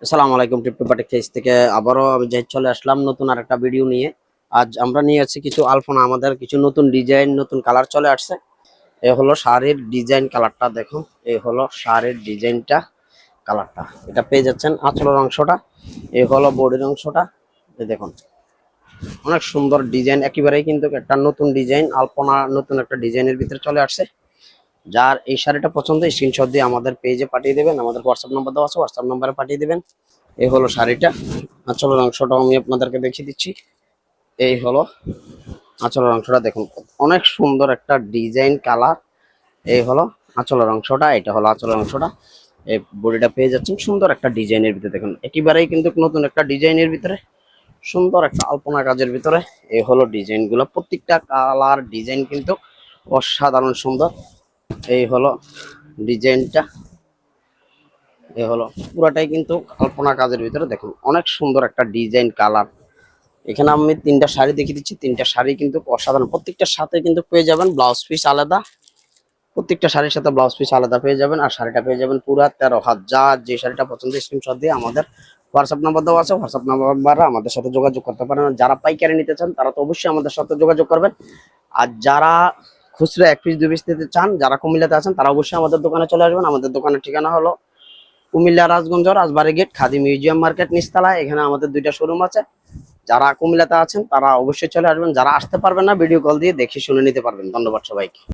আসসালামু আলাইকুম। Tiptop batik face থেকে আবারও আমি চলে আসলাম নতুন আরেকটা ভিডিও নিয়ে। আজ আমরা নিয়ে আছি কিছু আলপনা, আমাদের কিছু নতুন ডিজাইন, নতুন কালার চলে আসছে। এই হলো শাড়ির ডিজাইন কালারটা, দেখুন এই হলো শাড়ির ডিজাইনটা, কালারটা এটা পেয়ে যাচ্ছেন আঁচলের অংশটা। এই হলো বডির অংশটা। এই দেখুন অনেক সুন্দর ডিজাইন, একেবারেই কিন্তু একটা নতুন ডিজাইন আলপনা, নতুন একটা ডিজাইনের ভিতরে চলে আসছে। যার এই শাড়িটা পছন্দ স্ক্রিনশট দিয়ে আমাদের পেজে পাঠিয়ে দেবেন, আমাদের হোয়াটসঅ্যাপ নাম্বার দেওয়া আছে, হোয়াটসঅ্যাপ নাম্বারে পাঠিয়ে দেবেন। এই হলো শাড়িটা, আঁচলের অংশটাও আমি আপনাদেরকে দেখিয়ে দিচ্ছি। এই হলো আঁচলের অংশটা, দেখুন অনেক সুন্দর একটা ডিজাইন কালার। এই হলো আঁচলের অংশটা, এটা হলো আঁচলের অংশটা। এই বডিটা পেয়ে যাচ্ছেন সুন্দর একটা ডিজাইনের ভিতরে, দেখুন একেবারেই কিন্তু নতুন একটা ডিজাইনের ভিতরে, সুন্দর একটা আলপনা কাজের ভিতরে। এই হলো ডিজাইন গুলো, প্রত্যেকটা কালার ডিজাইন কিন্তু অসাধারণ সুন্দর। এই হলো ডিজাইনটা, এই হলো পুরাটাই কিন্তু আলপনা কাজের ভিতরে, দেখুন অনেক সুন্দর একটা ডিজাইন কালার। এখানে আমি তিনটা শাড়ি দেখিয়ে দিচ্ছি, তিনটা শাড়ি কিন্তু অসাধারণ, প্রত্যেকটার সাথে কিন্তু পেয়ে যাবেন ব্লাউজ পিস আলাদা, প্রত্যেকটা শাড়ির সাথে ব্লাউজ পিস আলাদা পেয়ে যাবেন। আর শাড়িটা পেয়ে যাবেন পুরা 13,000। যে শাড়িটা পছন্দ স্ক্রিনশট দিয়ে আমাদের হোয়াটসঅ্যাপ নাম্বার দেওয়া আছে, হোয়াটসঅ্যাপ নাম্বারে আমাদের সাথে যোগাযোগ করতে পারেন। যারা পাইকারি নিতে চান তারা তো অবশ্যই আমাদের সাথে যোগাযোগ করবেন। আর যারা খুচরা 1 পিস 2 পিস নিতে চান, যারা কুমিল্লাতে আছেন তারা অবশ্যই আমাদের দোকানে চলে আসবেন। আমাদের দোকানের ঠিকানা হলো কুমিল্লা রাজগঞ্জ রাজবাড়ী গেট, খাদি মিউজিয়াম মার্কেট নিচতলা। এখানে আমাদের 2টা শোরুম আছে। যারা কুমিল্লাতে আছেন তারা অবশ্যই চলে আসবেন, যারা আসতে পারবেন না ভিডিও কল দিয়ে দেখে শুনে নিতে পারবেন। ধন্যবাদ সবাইকে।